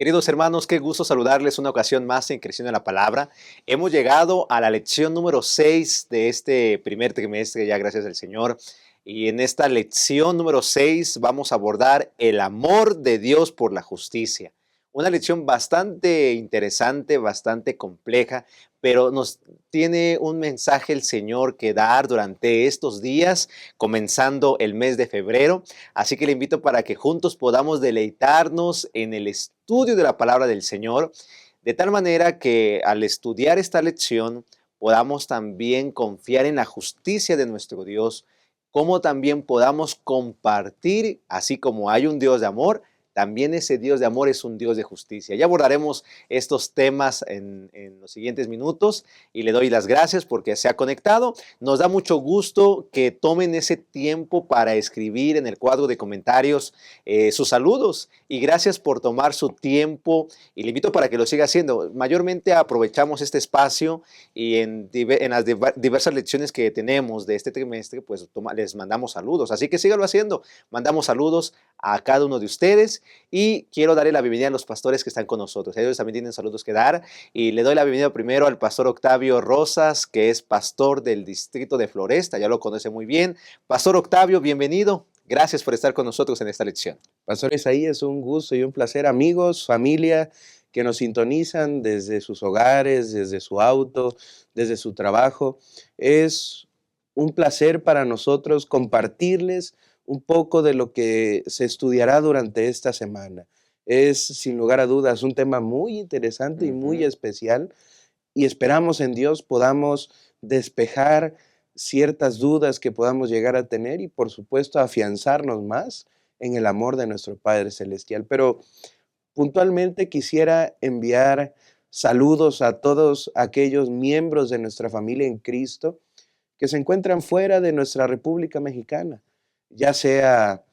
Queridos hermanos, qué gusto saludarles una ocasión más en Creciendo en la Palabra. Hemos llegado a la lección número 6 de este primer trimestre, ya gracias al Señor. Y en esta lección número 6 vamos a abordar el amor de Dios por la justicia. Una lección bastante interesante, bastante compleja, pero nos tiene un mensaje el Señor que dar durante estos días, comenzando el mes de febrero. Así que le invito para que juntos podamos deleitarnos en el estudio de la palabra del Señor, de tal manera que al estudiar esta lección podamos también confiar en la justicia de nuestro Dios, como también podamos compartir, así como hay un Dios de amor, también ese Dios de amor es un Dios de justicia. Ya abordaremos estos temas en los siguientes minutos y le doy las gracias porque se ha conectado. Nos da mucho gusto que tomen ese tiempo para escribir en el cuadro de comentarios sus saludos y gracias por tomar su tiempo y le invito para que lo siga haciendo. Mayormente aprovechamos este espacio y en las diversas lecciones que tenemos de este trimestre, pues les mandamos saludos. Así que síganlo haciendo. Mandamos saludos a cada uno de ustedes y quiero darle la bienvenida a los pastores que están con nosotros. Ellos también tienen saludos que dar y le doy la bienvenida primero al pastor Octavio Rosas, que es pastor del distrito de Floresta, ya lo conoce muy bien. Pastor Octavio, bienvenido. Gracias por estar con nosotros en esta lección. Pastor Isaías, un gusto y un placer, amigos, familia que nos sintonizan desde sus hogares, desde su auto, desde su trabajo. Es un placer para nosotros compartirles un poco de lo que se estudiará durante esta semana. Es, sin lugar a dudas, un tema muy interesante y muy especial y esperamos en Dios podamos despejar ciertas dudas que podamos llegar a tener y, por supuesto, afianzarnos más en el amor de nuestro Padre Celestial. Pero puntualmente quisiera enviar saludos a todos aquellos miembros de nuestra familia en Cristo que se encuentran fuera de nuestra República Mexicana, ya sea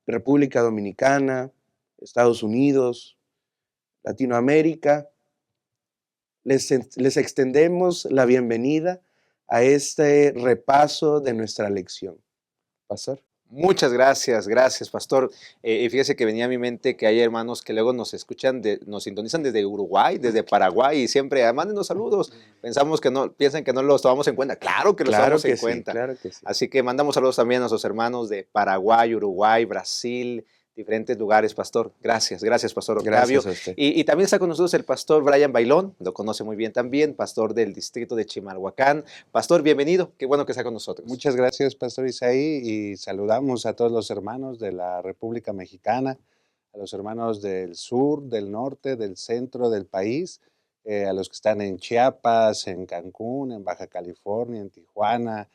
República Dominicana, Estados Unidos, Latinoamérica. Les extendemos la bienvenida a este repaso de nuestra lección. Pastor. Muchas gracias, gracias, pastor. Y fíjese que venía a mi mente que hay hermanos que luego nos escuchan, nos sintonizan desde Uruguay, desde Paraguay y siempre mándenos saludos. Pensamos que no, piensan que no los tomamos en cuenta. Claro que los Claro tomamos en que sí, cuenta. claro que sí. Así que mandamos saludos también a nuestros hermanos de Paraguay, Uruguay, Brasil, diferentes lugares, pastor. Gracias, gracias, pastor Octavio. Gracias a usted. Y también está con nosotros el pastor Brian Bailón, lo conoce muy bien también, pastor del distrito de Chimalhuacán. Pastor, bienvenido, qué bueno que está con nosotros. Muchas gracias, Pastor Isaí, y saludamos a todos los hermanos de la República Mexicana, a los hermanos del sur, del norte, del centro del país, a los que están en Chiapas, en Cancún, en Baja California, en Tijuana,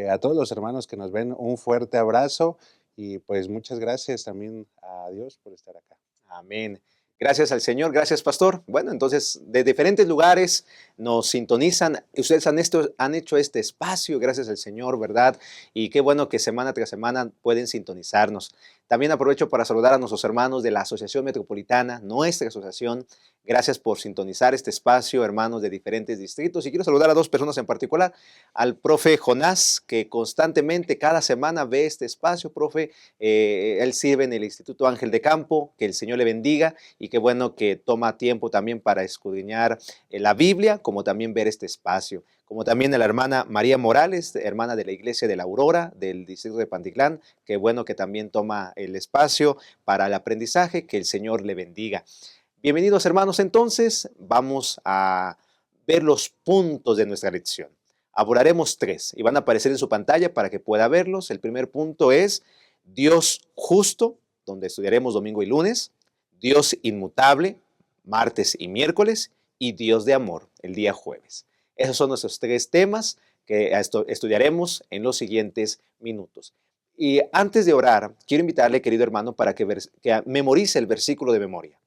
a todos los hermanos que nos ven, un fuerte abrazo y pues muchas gracias también a Dios por estar acá. Amén. Gracias al Señor, gracias pastor. Bueno, entonces de diferentes lugares nos sintonizan. Ustedes han hecho este espacio, gracias al Señor, ¿verdad? Y qué bueno que semana tras semana pueden sintonizarnos. También aprovecho para saludar a nuestros hermanos de la Asociación Metropolitana, nuestra asociación. Gracias por sintonizar este espacio, hermanos de diferentes distritos. Y quiero saludar a dos personas en particular. Al profe Jonás, que constantemente cada semana ve este espacio. Profe, él sirve en el Instituto Ángel de Campo. Que el Señor le bendiga y qué bueno que toma tiempo también para escudriñar la Biblia, como también ver este espacio. Como también a la hermana María Morales, hermana de la Iglesia de la Aurora, del distrito de Pantitlán. Qué bueno que también toma el espacio para el aprendizaje. Que el Señor le bendiga. Bienvenidos hermanos, entonces vamos a ver los puntos de nuestra lección. Abordaremos tres y van a aparecer en su pantalla para que pueda verlos. El primer punto es Dios justo, donde estudiaremos domingo y lunes. Dios inmutable, martes y miércoles. Y Dios de amor, el día jueves. Esos son nuestros tres temas que estudiaremos en los siguientes minutos. Y antes de orar, quiero invitarle, querido hermano, para que memorice el versículo de memoria.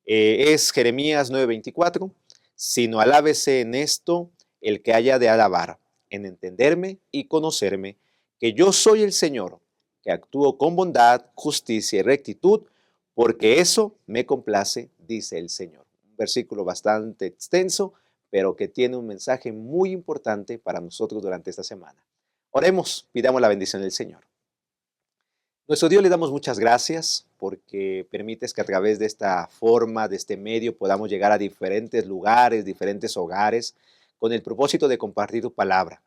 Es Jeremías 9:24, sino alábese en esto el que haya de alabar, en entenderme y conocerme, que yo soy el Señor, que actúo con bondad, justicia y rectitud, porque eso me complace, dice el Señor. Un versículo bastante extenso, pero que tiene un mensaje muy importante para nosotros durante esta semana. Oremos, pidamos la bendición del Señor. Nuestro Dios, le damos muchas gracias porque permites que a través de esta forma, de este medio, podamos llegar a diferentes lugares, diferentes hogares, con el propósito de compartir tu palabra.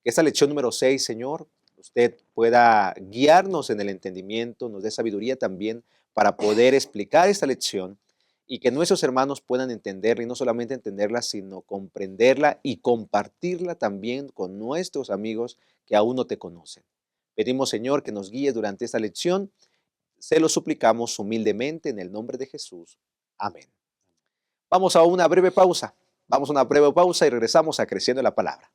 Que esta lección número 6, Señor, usted pueda guiarnos en el entendimiento, nos dé sabiduría también para poder explicar esta lección y que nuestros hermanos puedan entenderla y no solamente entenderla, sino comprenderla y compartirla también con nuestros amigos que aún no te conocen. Pedimos, Señor, que nos guíe durante esta lección. Se lo suplicamos humildemente en el nombre de Jesús. Amén. Vamos a una breve pausa. Vamos a una breve pausa y regresamos a Creciendo en la Palabra.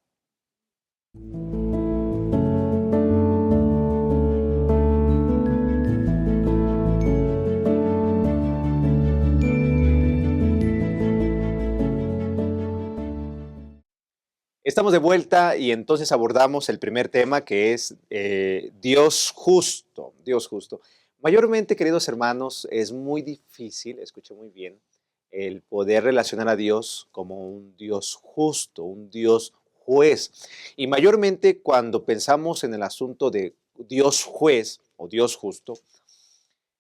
Estamos de vuelta y entonces abordamos el primer tema que es Dios justo, Dios justo. Mayormente, queridos hermanos, es muy difícil, escuchen muy bien, el poder relacionar a Dios como un Dios justo, un Dios juez. Y mayormente cuando pensamos en el asunto de Dios juez o Dios justo,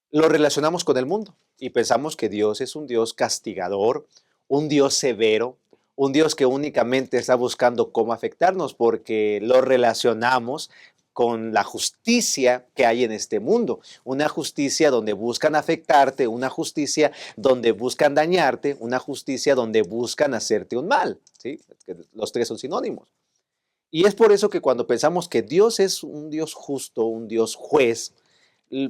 lo relacionamos con el mundo y pensamos que Dios es un Dios castigador, un Dios severo, un Dios que únicamente está buscando cómo afectarnos porque lo relacionamos con la justicia que hay en este mundo, una justicia donde buscan afectarte, una justicia donde buscan dañarte, una justicia donde buscan hacerte un mal, ¿sí? Los tres son sinónimos. Y es por eso que cuando pensamos que Dios es un Dios justo, un Dios juez,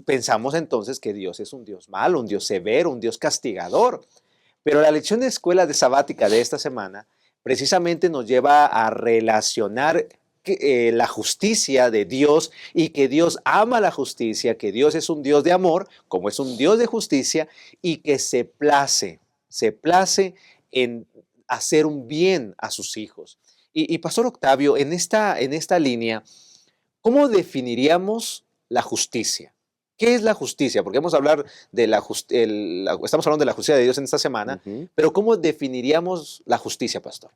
pensamos entonces que Dios es un Dios malo, un Dios severo, un Dios castigador. Pero la lección de escuela de sabática de esta semana precisamente nos lleva a relacionar la justicia de Dios y que Dios ama la justicia, que Dios es un Dios de amor, como es un Dios de justicia y que se place en hacer un bien a sus hijos. Y Pastor Octavio, en esta línea, ¿cómo definiríamos la justicia? ¿Qué es la justicia? Porque vamos a hablar de estamos hablando de la justicia de Dios en esta semana, Ujú. pero ¿cómo definiríamos la justicia, pastor?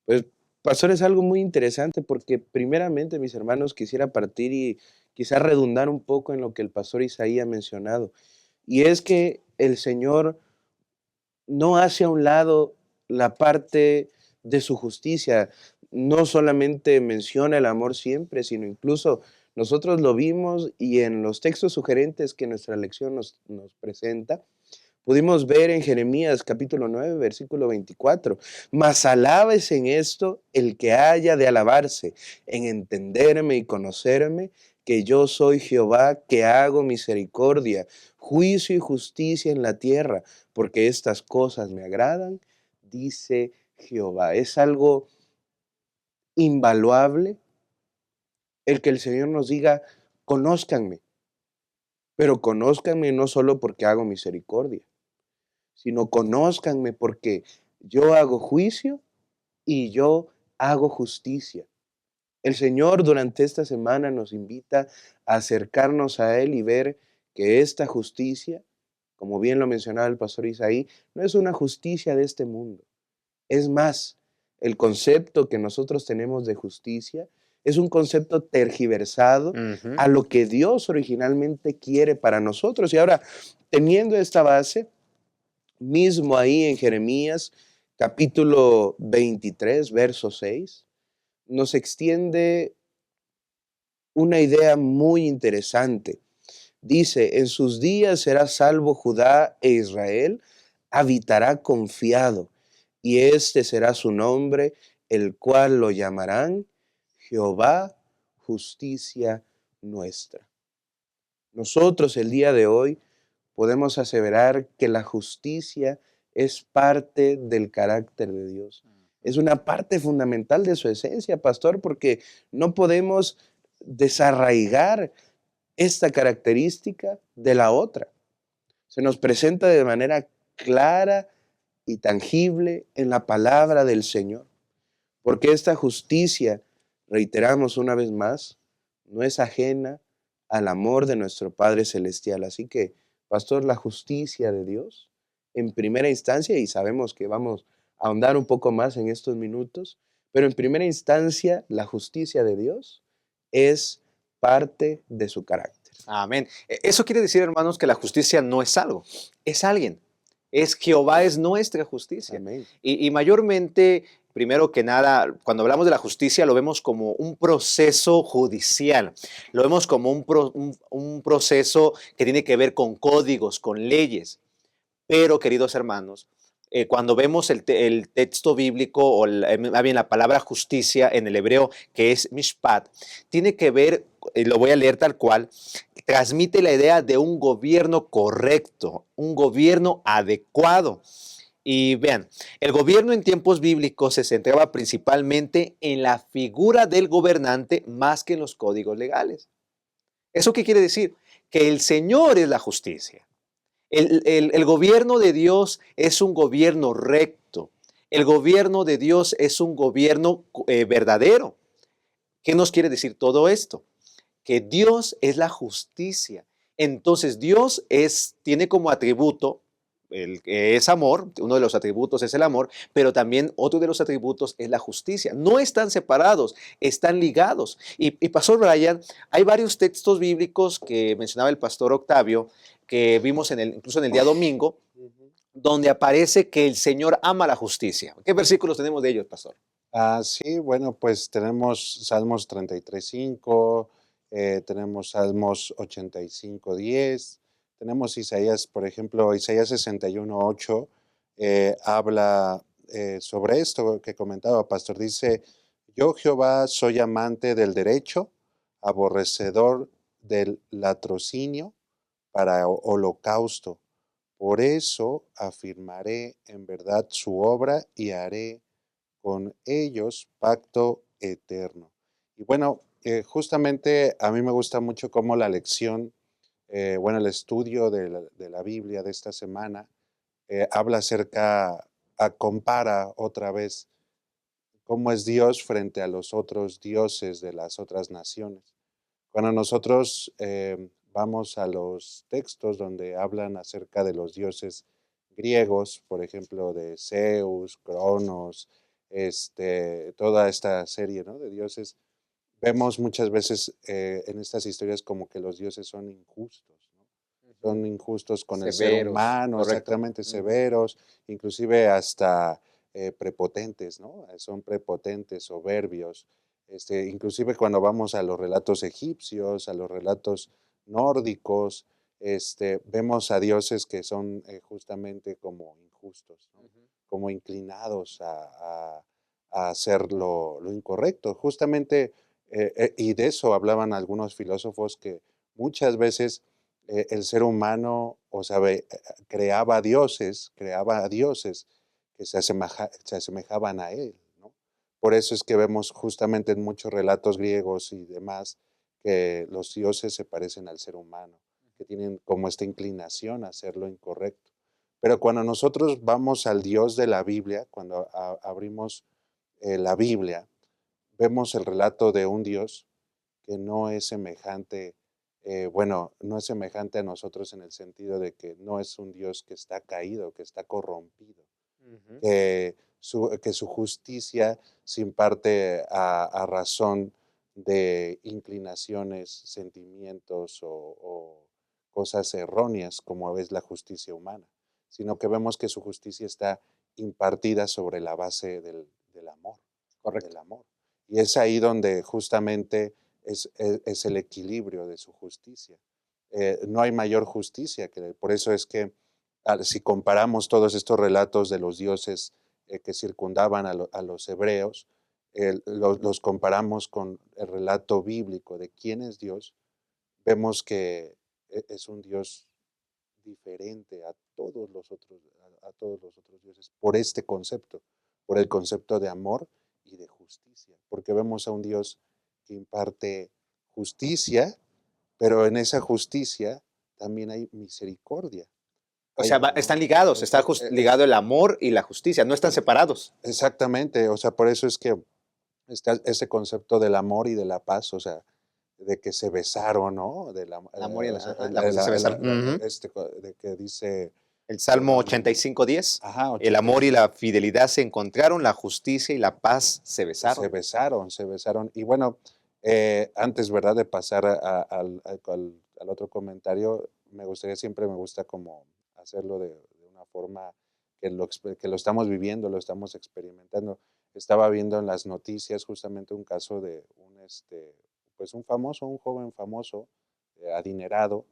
Pues, pastor, es algo muy interesante porque primeramente, mis hermanos, quisiera partir y quizás redundar un poco en lo que el pastor Isaí ha mencionado. Y es que el Señor no hace a un lado la parte de su justicia. No solamente menciona el amor siempre, sino incluso nosotros lo vimos y en los textos sugerentes que nuestra lección nos presenta, pudimos ver en Jeremías capítulo 9, versículo 24, mas alabes en esto el que haya de alabarse, en entenderme y conocerme, que yo soy Jehová, que hago misericordia, juicio y justicia en la tierra, porque estas cosas me agradan, dice Jehová. Es algo invaluable el que el Señor nos diga, conózcanme, pero conózcanme no solo porque hago misericordia, sino conózcanme porque yo hago juicio y yo hago justicia. El Señor durante esta semana nos invita a acercarnos a Él y ver que esta justicia, como bien lo mencionaba el pastor Isaí, no es una justicia de este mundo. Es más, el concepto que nosotros tenemos de justicia es un concepto tergiversado Ujú. a lo que Dios originalmente quiere para nosotros. Y ahora, teniendo esta base, mismo ahí en Jeremías capítulo 23, verso 6, nos extiende una idea muy interesante. Dice, en sus días será salvo Judá e Israel, habitará confiado, y este será su nombre, el cual lo llamarán Jehová, justicia nuestra. Nosotros el día de hoy podemos aseverar que la justicia es parte del carácter de Dios. Es una parte fundamental de su esencia, pastor, porque no podemos desarraigar esta característica de la otra. Se nos presenta de manera clara y tangible en la palabra del Señor, porque esta justicia, reiteramos una vez más, no es ajena al amor de nuestro Padre Celestial. Así que, pastor, la justicia de Dios, en primera instancia, y sabemos que vamos a ahondar un poco más en estos minutos, pero en primera instancia, la justicia de Dios es parte de su carácter. Amén. Eso quiere decir, hermanos, que la justicia no es algo, es alguien. Es Jehová, es nuestra justicia. Amén. Y mayormente, primero que nada, cuando hablamos de la justicia, lo vemos como un proceso judicial. Lo vemos como un proceso que tiene que ver con códigos, con leyes. Pero, queridos hermanos, cuando vemos el texto bíblico, o más bien la palabra justicia en el hebreo, que es mishpat, tiene que ver, lo voy a leer tal cual, transmite la idea de un gobierno correcto, un gobierno adecuado. Y vean, el gobierno en tiempos bíblicos se centraba principalmente en la figura del gobernante más que en los códigos legales. ¿Eso qué quiere decir? Que el Señor es la justicia. El gobierno de Dios es un gobierno recto. El gobierno de Dios es un gobierno verdadero. ¿Qué nos quiere decir todo esto? Que Dios es la justicia. Entonces Dios tiene como atributo, es amor, uno de los atributos es el amor, pero también otro de los atributos es la justicia. No están separados, están ligados. Y Pastor Brian, hay varios textos bíblicos que mencionaba el Pastor Octavio, que vimos incluso en el día domingo, donde aparece que el Señor ama la justicia. ¿Qué versículos tenemos de ellos, Pastor? Sí, bueno, pues tenemos Salmos 33:5, tenemos Salmos 85:10, tenemos Isaías, por ejemplo, Isaías 61:8, habla sobre esto que comentaba, Pastor. Dice, yo Jehová soy amante del derecho, aborrecedor del latrocinio para holocausto. Por eso afirmaré en verdad su obra y haré con ellos pacto eterno. Y bueno, justamente a mí me gusta mucho cómo la lección, bueno, el estudio de la Biblia de esta semana habla acerca, compara otra vez cómo es Dios frente a los otros dioses de las otras naciones. Cuando nosotros vamos a los textos donde hablan acerca de los dioses griegos, por ejemplo, de Zeus, Cronos, toda esta serie, ¿no?, de dioses, vemos muchas veces en estas historias como que los dioses son injustos, ¿no? Son injustos con el ser Severos, humano, correcto. exactamente, severos, inclusive hasta prepotentes, ¿no? Son prepotentes, soberbios. Inclusive cuando vamos a los relatos egipcios, a los relatos nórdicos, vemos a dioses que son justamente como injustos, ¿no? Ujú. Como inclinados a hacer lo incorrecto. Justamente, y de eso hablaban algunos filósofos, que muchas veces el ser humano, o sea, creaba a dioses que se asemejaban a él, ¿no? Por eso es que vemos justamente en muchos relatos griegos y demás que los dioses se parecen al ser humano, que tienen como esta inclinación a hacer lo incorrecto. Pero cuando nosotros vamos al Dios de la Biblia, cuando abrimos la Biblia, vemos el relato de un Dios que no es semejante, bueno, no es semejante a nosotros en el sentido de que no es un Dios que está caído, que está corrompido, Ujú. que su justicia se imparte a razón de inclinaciones, sentimientos o cosas erróneas, como es la justicia humana, sino que vemos que su justicia está impartida sobre la base del amor, del Correcto. amor. Y es ahí donde justamente es el equilibrio de su justicia. No hay mayor justicia por eso es que si comparamos todos estos relatos de los dioses que circundaban a los hebreos, los comparamos con el relato bíblico de quién es Dios, vemos que es un Dios diferente a todos los otros dioses por este concepto, por el concepto de amor y de justicia, porque vemos a un Dios que imparte justicia, pero en esa justicia también hay misericordia. O sea, están ligados, está ligado el amor y la justicia, no están separados. Exactamente, o sea, por eso es que está ese concepto del amor y de la paz, o sea, de que se besaron, ¿no? El amor y O sea, la justicia se besaron. Ujú. de que dice, El Salmo 85:10, ajá, el amor y la fidelidad se encontraron, la justicia y la paz se se besaron. besaron, se besaron. Y bueno, antes, ¿verdad?, de pasar al otro comentario, siempre me gusta como hacerlo de una forma que lo estamos viviendo, lo estamos experimentando. Estaba viendo en las noticias justamente un caso de pues un joven famoso, adinerado,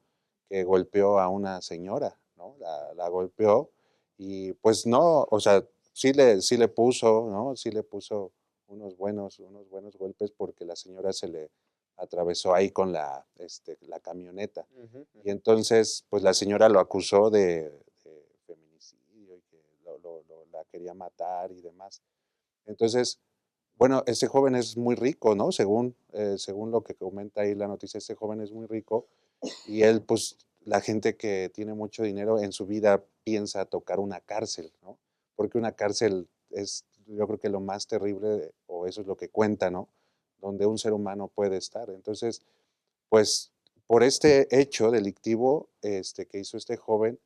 que golpeó a una señora, ¿no? La golpeó y pues no, o sea, sí le puso, ¿no? Sí le puso unos buenos golpes porque la señora se le atravesó ahí con la camioneta. Ujú, Y ujú. entonces, pues la señora lo acusó de feminicidio y que la quería matar y demás. Entonces, bueno, ese joven es muy rico, ¿no? Según lo que comenta ahí la noticia, ese joven es muy rico y él, pues, la gente que tiene mucho dinero en su vida piensa tocar una cárcel, ¿no? Porque una cárcel es, yo creo que lo más terrible, o eso es lo que cuenta, ¿no? Donde un ser humano puede estar. Entonces, pues, por este hecho delictivo, que hizo este joven,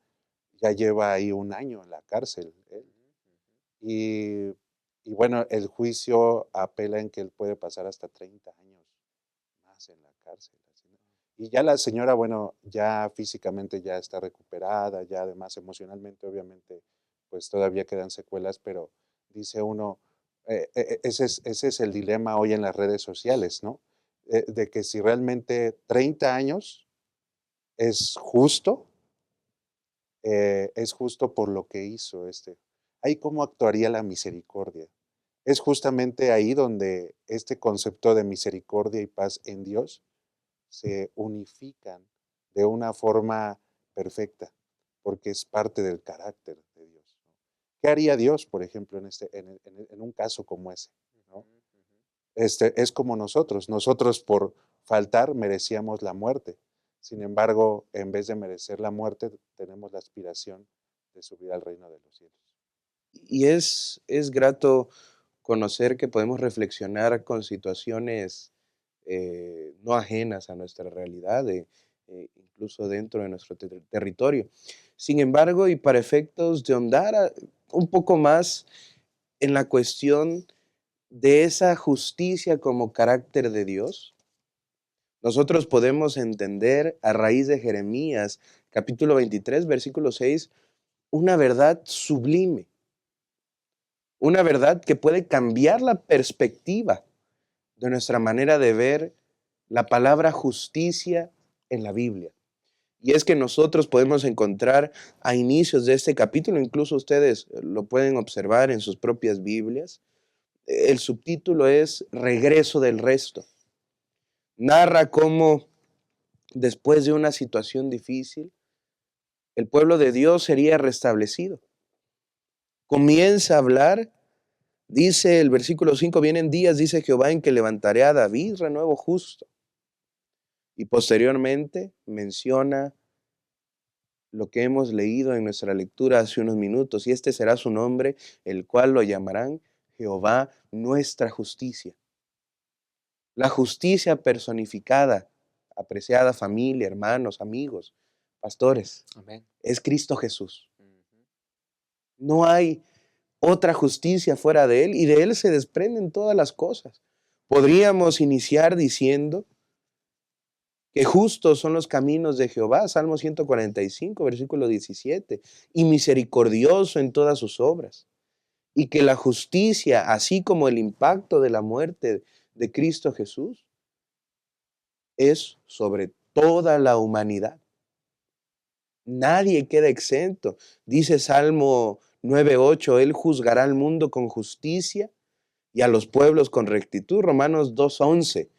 ya lleva ahí un año en la cárcel él. Y, y bueno, el juicio apela en que él puede pasar hasta 30 años más en la cárcel. Así, ¿no? Y ya la señora, bueno, ya físicamente ya está recuperada, ya además emocionalmente, obviamente, pues todavía quedan secuelas, pero dice uno, ese es el dilema hoy en las redes sociales, ¿no? De que si realmente 30 años es justo, es justo por lo que hizo Ahí cómo actuaría la misericordia. Es justamente ahí donde este concepto de misericordia y paz en Dios se unifican de una forma perfecta, porque es parte del carácter de Dios, ¿no? ¿Qué haría Dios, por ejemplo, en un caso como ese, ¿no? Es como nosotros por faltar merecíamos la muerte. Sin embargo, en vez de merecer la muerte, tenemos la aspiración de subir al reino de los cielos. Y es grato conocer que podemos reflexionar con situaciones no ajenas a nuestra realidad, incluso dentro de nuestro territorio. Sin embargo, y para efectos de ahondar un poco más en la cuestión de esa justicia como carácter de Dios, nosotros podemos entender a raíz de Jeremías, capítulo 23, versículo 6, una verdad sublime, una verdad que puede cambiar la perspectiva de nuestra manera de ver la palabra justicia en la Biblia. Y es que nosotros podemos encontrar a inicios de este capítulo, incluso ustedes lo pueden observar en sus propias Biblias, el subtítulo es Regreso del resto. Narra cómo después de una situación difícil, el pueblo de Dios sería restablecido. Comienza a hablar, dice el versículo 5, vienen días, dice Jehová, en que levantaré a David, renuevo justo. Y posteriormente menciona lo que hemos leído en nuestra lectura hace unos minutos, y este será su nombre, el cual lo llamarán Jehová nuestra justicia. La justicia personificada, apreciada familia, hermanos, amigos, pastores, Amén. es Cristo Jesús. Ujú. No hay otra justicia fuera de Él y de Él se desprenden todas las cosas. Podríamos iniciar diciendo que justos son los caminos de Jehová, Salmo 145, versículo 17, y misericordioso en todas sus obras. Y que la justicia, así como el impacto de la muerte de Cristo Jesús, es sobre toda la humanidad. Nadie queda exento. Dice Salmo 9:8, Él juzgará al mundo con justicia y a los pueblos con rectitud. Romanos 2:11,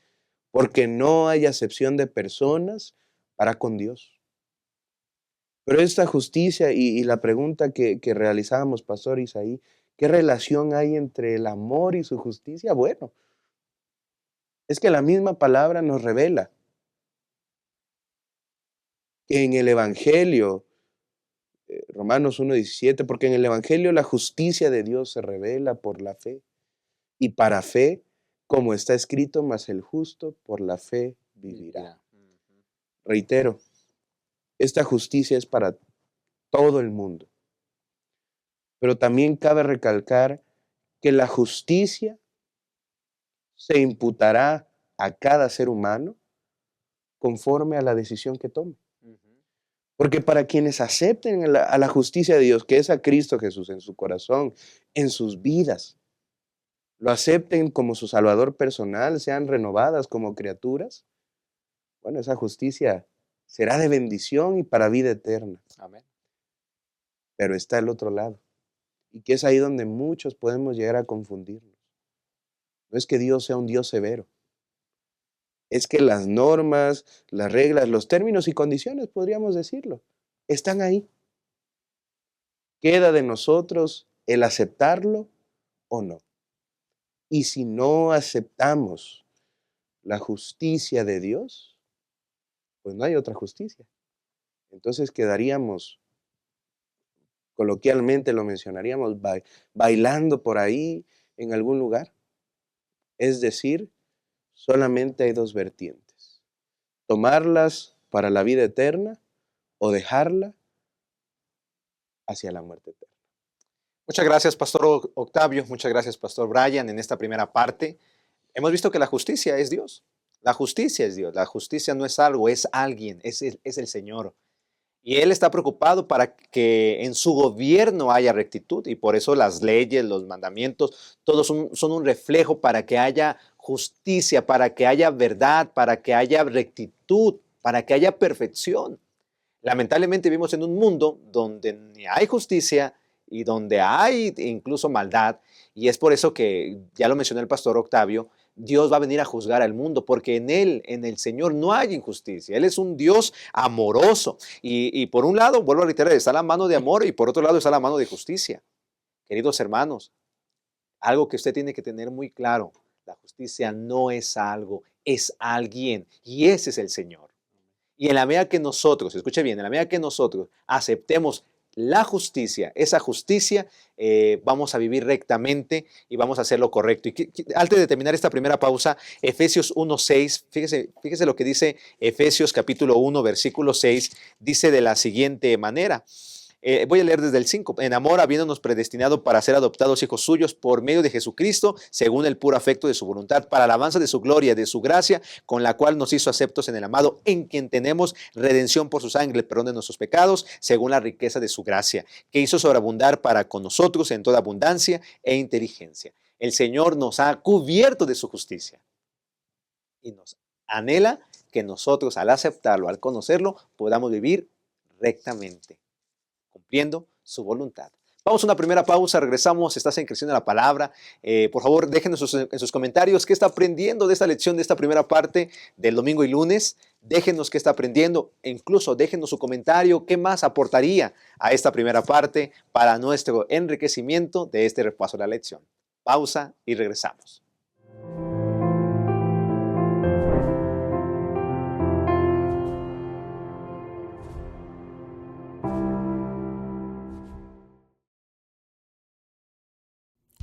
porque no hay acepción de personas para con Dios. Pero esta justicia y la pregunta que realizábamos, Pastor Isaí, ¿qué relación hay entre el amor y su justicia? Bueno, es que la misma palabra nos revela que en el Evangelio, Romanos 1:17, porque en el Evangelio la justicia de Dios se revela por la fe. Y para fe, como está escrito, mas el justo por la fe vivirá. Vivirá. Ujú. Reitero, esta justicia es para todo el mundo. Pero también cabe recalcar que la justicia se imputará a cada ser humano conforme a la decisión que tome. Ujú. Porque para quienes acepten a la justicia de Dios, que es a Cristo Jesús en su corazón, en sus vidas, lo acepten como su Salvador personal, sean renovadas como criaturas, bueno, esa justicia será de bendición y para vida eterna. Amén. Pero está el otro lado, y que es ahí donde muchos podemos llegar a confundirnos. No es que Dios sea un Dios severo, es que las normas, las reglas, los términos y condiciones, podríamos decirlo, están ahí. Queda de nosotros el aceptarlo o no. Y si no aceptamos la justicia de Dios, pues no hay otra justicia. Entonces quedaríamos, coloquialmente lo mencionaríamos, bailando por ahí en algún lugar. Es decir, solamente hay dos vertientes: tomarlas para la vida eterna o dejarla hacia la muerte eterna. Muchas gracias, Pastor Octavio. Muchas gracias, Pastor Brian. En esta primera parte hemos visto que la justicia es Dios. La justicia es Dios. La justicia no es algo, es alguien, es el Señor. Y Él está preocupado para que en su gobierno haya rectitud. Y por eso las leyes, los mandamientos, todos son un reflejo para que haya justicia, para que haya verdad, para que haya rectitud, para que haya perfección. Lamentablemente vivimos en un mundo donde ni hay justicia y donde hay incluso maldad. Y es por eso que, ya lo mencionó el pastor Octavio, Dios va a venir a juzgar al mundo, porque en Él, en el Señor, no hay injusticia. Él es un Dios amoroso. Y por un lado, vuelvo a reiterar, está la mano de amor y por otro lado está la mano de justicia. Queridos hermanos, algo que usted tiene que tener muy claro: la justicia no es algo, es alguien, y ese es el Señor. Y en la medida que nosotros, escuche bien, en la medida que nosotros aceptemos la justicia, esa justicia, vamos a vivir rectamente y vamos a hacer lo correcto. Y antes de terminar esta primera pausa, Efesios 1:6, fíjese lo que dice Efesios capítulo 1, versículo 6, dice de la siguiente manera. Voy a leer desde el 5. En amor, habiéndonos predestinado para ser adoptados hijos suyos por medio de Jesucristo, según el puro afecto de su voluntad, para alabanza de su gloria, de su gracia, con la cual nos hizo aceptos en el amado, en quien tenemos redención por su sangre, el perdón de nuestros pecados, según la riqueza de su gracia, que hizo sobreabundar para con nosotros en toda abundancia e inteligencia. El Señor nos ha cubierto de su justicia y nos anhela que nosotros, al aceptarlo, al conocerlo, podamos vivir rectamente, cumpliendo su voluntad. Vamos a una primera pausa, regresamos. Estás en Creciendo en la Palabra. Por favor, déjenos en sus comentarios qué está aprendiendo de esta lección, de esta primera parte del domingo y lunes. Déjenos qué está aprendiendo, e incluso déjenos su comentario, qué más aportaría a esta primera parte para nuestro enriquecimiento de este repaso de la lección. Pausa y regresamos.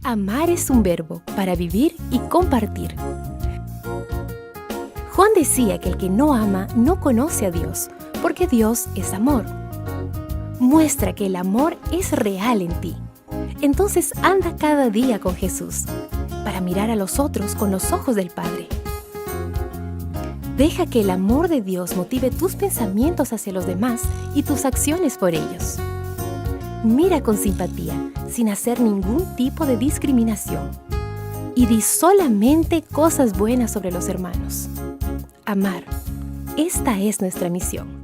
Amar es un verbo para vivir y compartir. Juan decía que el que no ama no conoce a Dios, porque Dios es amor. Muestra que el amor es real en ti. Entonces anda cada día con Jesús, para mirar a los otros con los ojos del Padre. Deja que el amor de Dios motive tus pensamientos hacia los demás y tus acciones por ellos. Mira con simpatía, sin hacer ningún tipo de discriminación. Y di solamente cosas buenas sobre los hermanos. Amar. Esta es nuestra misión.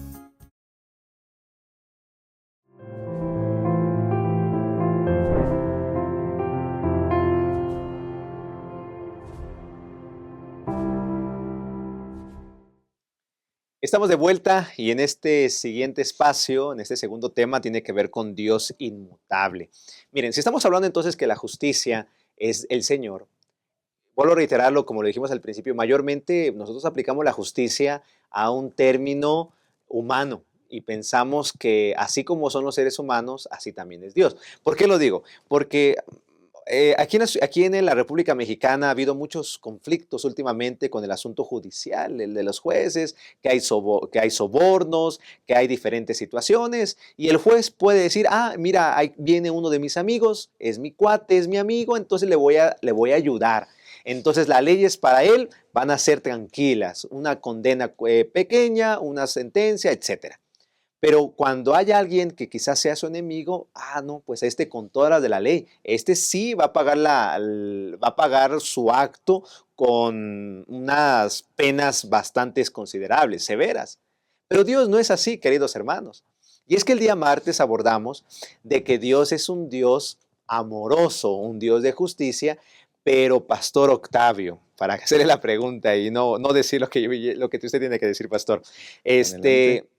Estamos de vuelta y en este siguiente espacio, en este segundo tema, tiene que ver con Dios inmutable. Miren, si estamos hablando entonces que la justicia es el Señor, vuelvo a reiterarlo como lo dijimos al principio, mayormente nosotros aplicamos la justicia a un término humano y pensamos que así como son los seres humanos, así también es Dios. ¿Por qué lo digo? Porque aquí en la República Mexicana ha habido muchos conflictos últimamente con el asunto judicial, el de los jueces, que hay sobornos, que hay diferentes situaciones, y el juez puede decir: ah, mira, ahí viene uno de mis amigos, es mi cuate, es mi amigo, entonces le voy a ayudar. Entonces las leyes para él van a ser tranquilas, una condena pequeña, una sentencia, etcétera. Pero cuando hay alguien que quizás sea su enemigo, no, pues este con todas las de la ley, este sí va a pagar, va a pagar su acto con unas penas bastante considerables, severas. Pero Dios no es así, queridos hermanos. Y es que el día martes abordamos de que Dios es un Dios amoroso, un Dios de justicia, pero Pastor Octavio, para hacerle la pregunta y no decir lo que usted tiene que decir, Pastor. Adelante.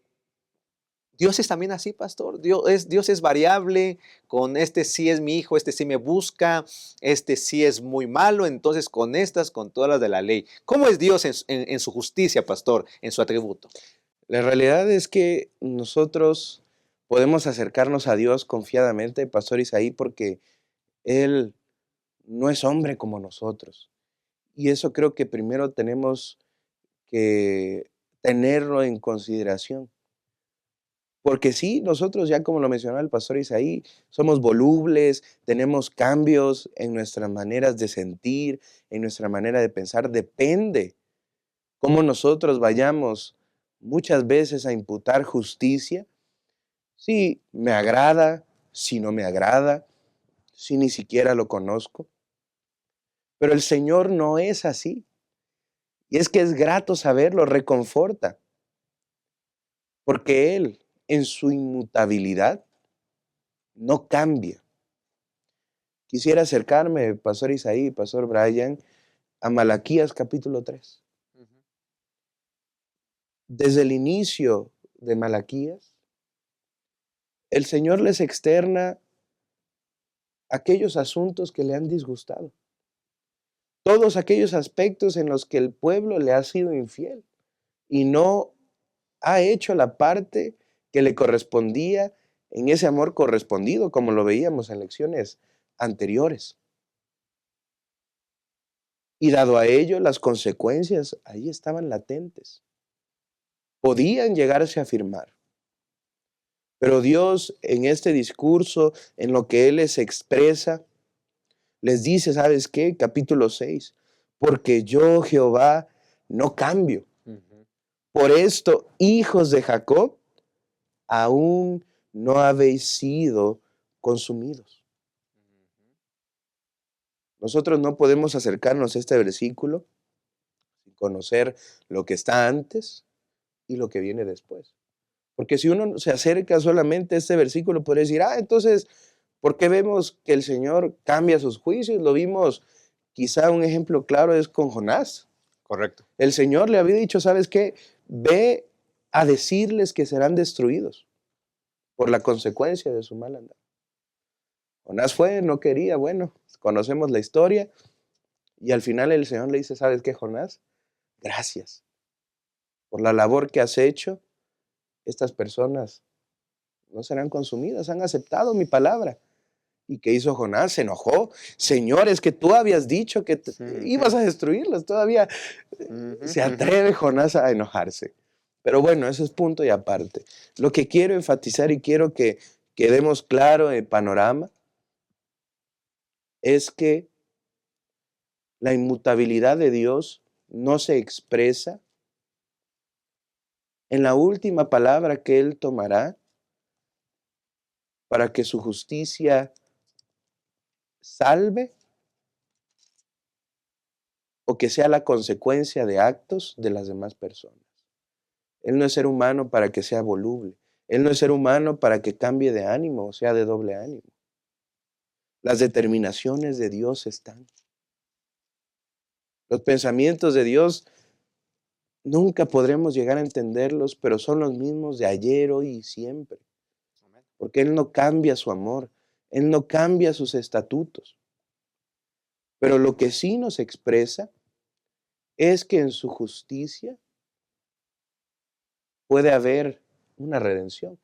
Dios es también así, pastor. Dios es variable, con este sí es mi hijo, este sí me busca, este sí es muy malo, entonces con todas las de la ley. ¿Cómo es Dios en su justicia, pastor, en su atributo? La realidad es que nosotros podemos acercarnos a Dios confiadamente, Pastor Isaí, porque Él no es hombre como nosotros. Y eso creo que primero tenemos que tenerlo en consideración. Porque sí, nosotros ya como lo mencionaba el pastor Isaí, somos volubles, tenemos cambios en nuestras maneras de sentir, en nuestra manera de pensar. Depende cómo nosotros vayamos muchas veces a imputar justicia. Si me agrada, si no me agrada, si ni siquiera lo conozco. Pero el Señor no es así. Y es que es grato saberlo, reconforta. Porque Él, en su inmutabilidad, no cambia. Quisiera acercarme, Pastor Isaí, Pastor Brian, a Malaquías capítulo 3. Desde el inicio de Malaquías, el Señor les externa aquellos asuntos que le han disgustado. Todos aquellos aspectos en los que el pueblo le ha sido infiel y no ha hecho la parte que le correspondía en ese amor correspondido, como lo veíamos en lecciones anteriores. Y dado a ello, las consecuencias ahí estaban latentes. Podían llegarse a afirmar. Pero Dios en este discurso, en lo que Él les expresa, les dice, ¿sabes qué? Capítulo 6, porque yo, Jehová, no cambio. Por esto, hijos de Jacob, aún no habéis sido consumidos. Nosotros no podemos acercarnos a este versículo sin conocer lo que está antes y lo que viene después. Porque si uno se acerca solamente a este versículo, puede decir, entonces, ¿por qué vemos que el Señor cambia sus juicios? Lo vimos, quizá un ejemplo claro es con Jonás. Correcto. El Señor le había dicho, ¿sabes qué? Ve a decirles que serán destruidos por la consecuencia de su mal andar. Jonás fue, no quería, bueno, conocemos la historia, y al final el Señor le dice, ¿sabes qué, Jonás? Gracias por la labor que has hecho. Estas personas no serán consumidas, han aceptado mi palabra. ¿Y qué hizo Jonás? Se enojó. Señor, es que tú habías dicho que ibas a destruirlas. Todavía se atreve Jonás a enojarse. Pero bueno, eso es punto y aparte. Lo que quiero enfatizar y quiero que quedemos claro en el panorama es que la inmutabilidad de Dios no se expresa en la última palabra que Él tomará para que su justicia salve o que sea la consecuencia de actos de las demás personas. Él no es ser humano para que sea voluble. Él no es ser humano para que cambie de ánimo o sea de doble ánimo. Las determinaciones de Dios están. Los pensamientos de Dios nunca podremos llegar a entenderlos, pero son los mismos de ayer, hoy y siempre. Porque Él no cambia su amor, Él no cambia sus estatutos. Pero lo que sí nos expresa es que en su justicia puede haber una redención.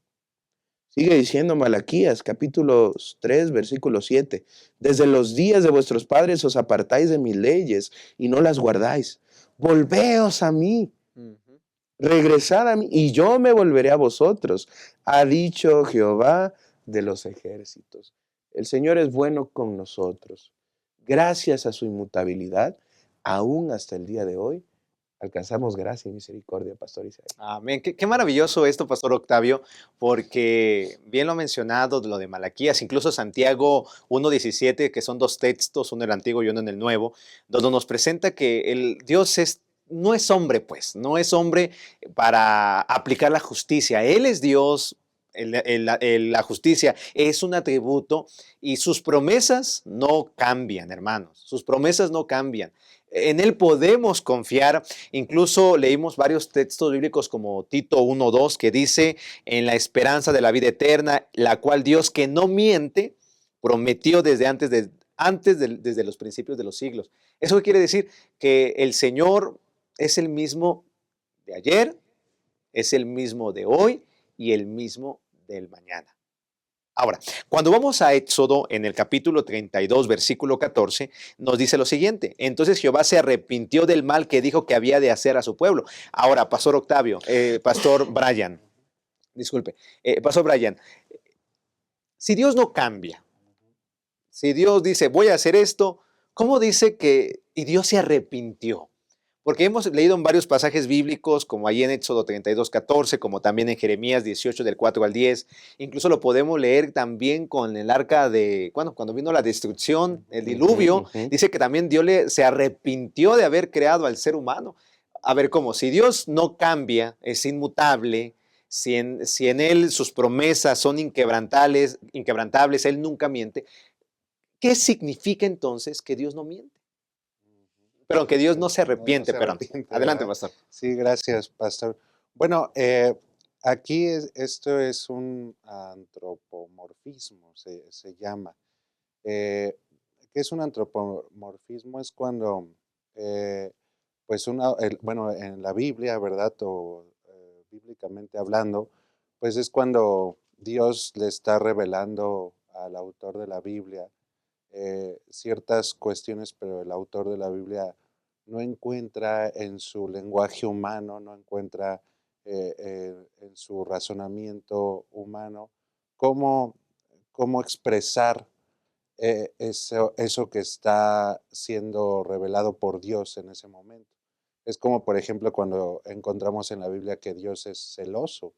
Sigue diciendo Malaquías, capítulo 3, versículo 7. Desde los días de vuestros padres os apartáis de mis leyes y no las guardáis. Volveos a mí, regresad a mí y yo me volveré a vosotros, ha dicho Jehová de los ejércitos. El Señor es bueno con nosotros. Gracias a su inmutabilidad, aún hasta el día de hoy, alcanzamos gracia y misericordia, Pastor Isaías. Amén. Qué maravilloso esto, Pastor Octavio, porque bien lo ha mencionado, lo de Malaquías, incluso Santiago 1:17, que son dos textos, uno en el Antiguo y uno en el Nuevo, donde nos presenta que el Dios no es hombre, pues, no es hombre para aplicar la justicia. Él es Dios. La justicia es un atributo y sus promesas no cambian, hermanos. Sus promesas no cambian. En Él podemos confiar. Incluso leímos varios textos bíblicos como Tito 1:2 que dice en la esperanza de la vida eterna, la cual Dios que no miente prometió desde los principios de los siglos. Eso quiere decir que el Señor es el mismo de ayer, es el mismo de hoy y el mismo del mañana. Ahora, cuando vamos a Éxodo en el capítulo 32, versículo 14, nos dice lo siguiente: entonces Jehová se arrepintió del mal que dijo que había de hacer a su pueblo. Ahora, Pastor Octavio, Pastor Brian, disculpe, Pastor Brian, si Dios no cambia, si Dios dice voy a hacer esto, ¿cómo dice y Dios se arrepintió? Porque hemos leído en varios pasajes bíblicos, como ahí en Éxodo 32:14, como también en Jeremías 18, del 4 al 10. Incluso lo podemos leer también con el arca cuando vino la destrucción, el diluvio. Dice que también Dios se arrepintió de haber creado al ser humano. A ver, ¿cómo? Si Dios no cambia, es inmutable, si en Él sus promesas son inquebrantables, Él nunca miente, ¿qué significa entonces que Dios no miente? Pero que Dios no se arrepiente, perdón. Adelante, ¿verdad? pastor. Sí, gracias, pastor. Bueno, aquí esto es un antropomorfismo, se llama. ¿Qué es un antropomorfismo? Es cuando, pues, bueno, en la Biblia, ¿verdad? O bíblicamente hablando, pues es cuando Dios le está revelando al autor de la Biblia ciertas cuestiones, pero el autor de la Biblia no encuentra en su lenguaje humano, no encuentra en su razonamiento humano cómo, cómo expresar eso que está siendo revelado por Dios en ese momento. Es como, por ejemplo, cuando encontramos en la Biblia que Dios es celoso.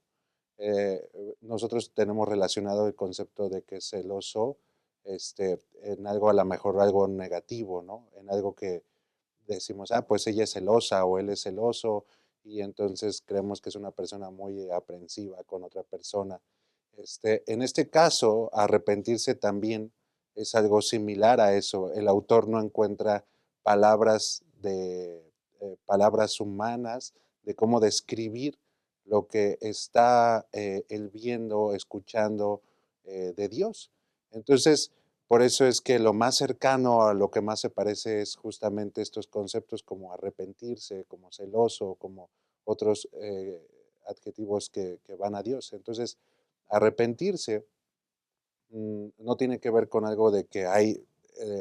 Nosotros tenemos relacionado el concepto de que es celoso en algo, a lo mejor algo negativo, ¿no? En algo que decimos, pues ella es celosa o él es celoso, y entonces creemos que es una persona muy aprensiva con otra persona. En este caso, arrepentirse también es algo similar a eso. El autor no encuentra palabras humanas de cómo describir lo que está él viendo, escuchando de Dios. Entonces, por eso es que lo más cercano a lo que más se parece es justamente estos conceptos como arrepentirse, como celoso, como otros adjetivos que van a Dios. Entonces, arrepentirse no tiene que ver con algo de que hay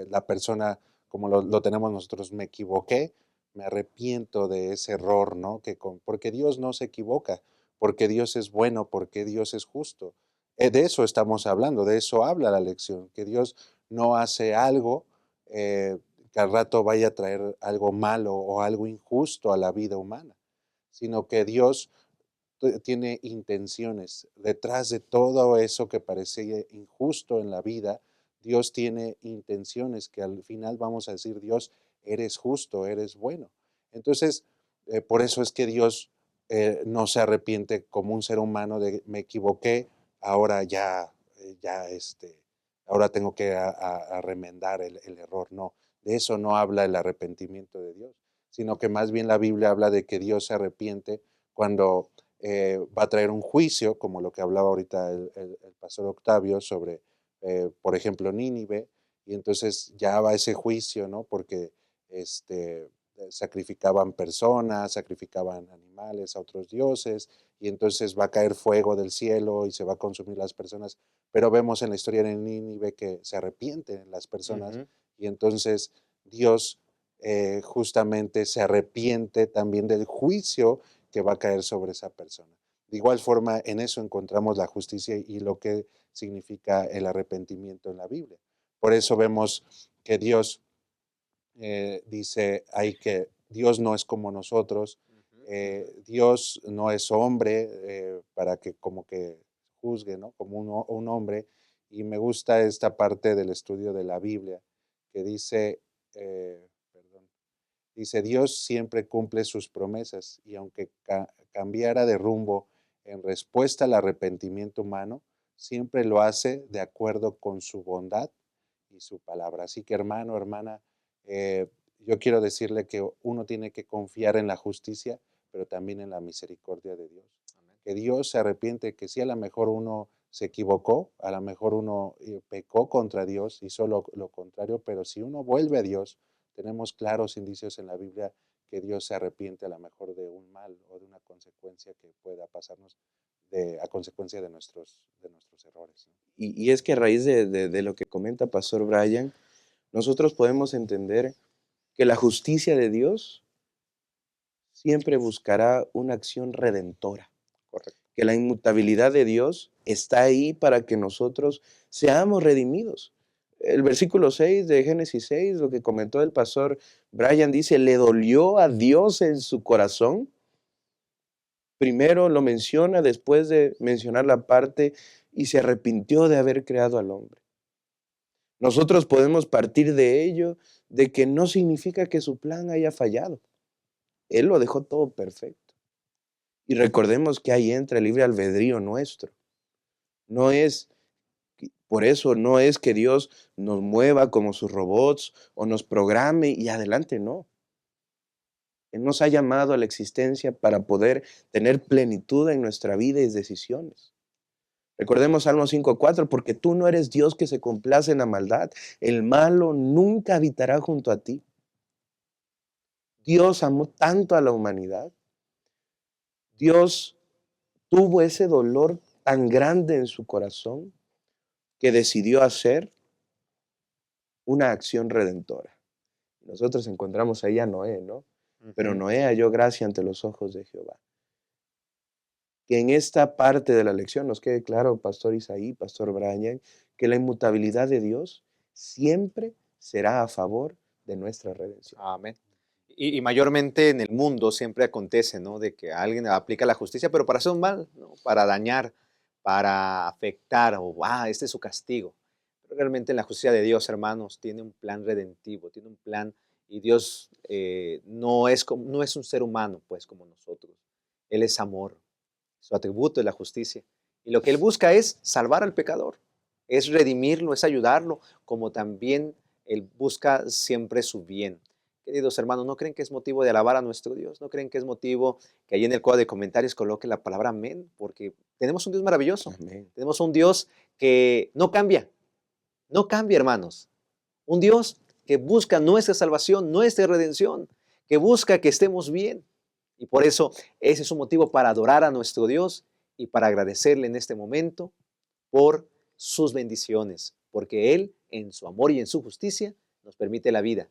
la persona, como lo tenemos nosotros, me equivoqué, me arrepiento de ese error, ¿no? Porque Dios no se equivoca, porque Dios es bueno, porque Dios es justo. De eso estamos hablando, de eso habla la lección, que Dios no hace algo que al rato vaya a traer algo malo o algo injusto a la vida humana, sino que Dios tiene intenciones. Detrás de todo eso que parecía injusto en la vida, Dios tiene intenciones que al final vamos a decir, Dios, eres justo, eres bueno. Entonces, por eso es que Dios no se arrepiente como un ser humano de me equivoqué, ahora ahora tengo que a remendar el error. No, de eso no habla el arrepentimiento de Dios, sino que más bien la Biblia habla de que Dios se arrepiente cuando va a traer un juicio, como lo que hablaba ahorita el pastor Octavio sobre, por ejemplo, Nínive, y entonces ya va ese juicio, ¿no? Porque sacrificaban personas, sacrificaban animales a otros dioses, y entonces va a caer fuego del cielo y se va a consumir las personas. Pero vemos en la historia de Nínive que se arrepienten las personas, y entonces Dios justamente se arrepiente también del juicio que va a caer sobre esa persona. De igual forma, en eso encontramos la justicia y lo que significa el arrepentimiento en la Biblia. Por eso vemos que Dios dice ahí que Dios no es como nosotros, Ujú. Dios no es hombre para que como que juzgue, ¿no? Como un hombre. Y me gusta esta parte del estudio de la Biblia que dice, perdón, dice, Dios siempre cumple sus promesas y aunque cambiara de rumbo en respuesta al arrepentimiento humano, siempre lo hace de acuerdo con su bondad y su palabra. Así que hermano, hermana, eh, yo quiero decirle que uno tiene que confiar en la justicia, pero también en la misericordia de Dios. Amén. Que Dios se arrepiente, que si a lo mejor uno se equivocó, a lo mejor uno pecó contra Dios, hizo lo contrario, pero si uno vuelve a Dios, tenemos claros indicios en la Biblia que Dios se arrepiente a lo mejor de un mal o de una consecuencia que pueda pasarnos a consecuencia de nuestros errores, ¿no? Y es que a raíz de lo que comenta Pastor Brian, nosotros podemos entender que la justicia de Dios siempre buscará una acción redentora, Correcto. que la inmutabilidad de Dios está ahí para que nosotros seamos redimidos. El versículo 6 de Génesis 6, lo que comentó el pastor Brian, dice, ¿le dolió a Dios en su corazón? Primero lo menciona después de mencionar la parte y se arrepintió de haber creado al hombre. Nosotros podemos partir de ello, de que no significa que su plan haya fallado. Él lo dejó todo perfecto. Y recordemos que ahí entra el libre albedrío nuestro. No es, por eso no es que Dios nos mueva como sus robots o nos programe y adelante, no. Él nos ha llamado a la existencia para poder tener plenitud en nuestra vida y decisiones. Recordemos Salmo 5:4, porque tú no eres Dios que se complace en la maldad. El malo nunca habitará junto a ti. Dios amó tanto a la humanidad. Dios tuvo ese dolor tan grande en su corazón que decidió hacer una acción redentora. Nosotros encontramos ahí a Noé, ¿no? Pero Ujú. Noé halló gracia ante los ojos de Jehová. Que en esta parte de la lección nos quede claro, Pastor Isaí, Pastor Brian, que la inmutabilidad de Dios siempre será a favor de nuestra redención. Amén. Y mayormente en el mundo siempre acontece, ¿no? De que alguien aplica la justicia, pero para hacer un mal, ¿no? Para dañar, para afectar, o este es su castigo. Pero realmente en la justicia de Dios, hermanos, tiene un plan redentivo, tiene un plan, y Dios no es un ser humano, pues, como nosotros. Él es amor, su atributo es la justicia. Y lo que Él busca es salvar al pecador, es redimirlo, es ayudarlo, como también Él busca siempre su bien. Queridos hermanos, ¿no creen que es motivo de alabar a nuestro Dios? ¿No creen que es motivo que ahí en el cuadro de comentarios coloque la palabra amén? Porque tenemos un Dios maravilloso, Amén. tenemos un Dios que no cambia, no cambia, hermanos. Un Dios que busca nuestra salvación, nuestra redención, que busca que estemos bien. Y por eso ese es un motivo para adorar a nuestro Dios y para agradecerle en este momento por sus bendiciones, porque Él, en su amor y en su justicia, nos permite la vida.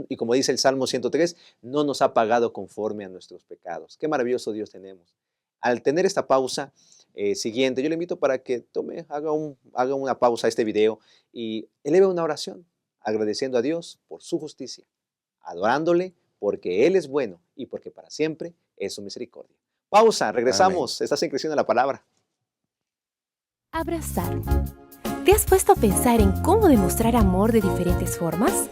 Y como dice el Salmo 103, no nos ha pagado conforme a nuestros pecados. Qué maravilloso Dios tenemos. Al tener esta pausa siguiente, yo le invito para que haga una pausa a este video y eleve una oración, agradeciendo a Dios por su justicia, adorándole porque Él es bueno y porque para siempre es su misericordia. Pausa, Amén. regresamos. Estás en Creciendo en la Palabra. Abrazar. ¿Te has puesto a pensar en cómo demostrar amor de diferentes formas?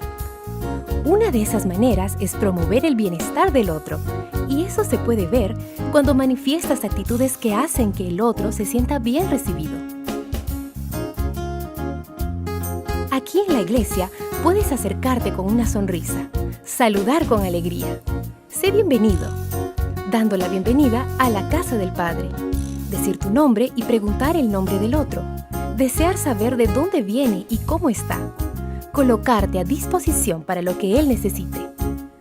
Una de esas maneras es promover el bienestar del otro, y eso se puede ver cuando manifiestas actitudes que hacen que el otro se sienta bien recibido. Aquí en la iglesia puedes acercarte con una sonrisa, saludar con alegría. Sé bienvenido, dando la bienvenida a la casa del Padre, decir tu nombre y preguntar el nombre del otro, desear saber de dónde viene y cómo está, colocarte a disposición para lo que Él necesite,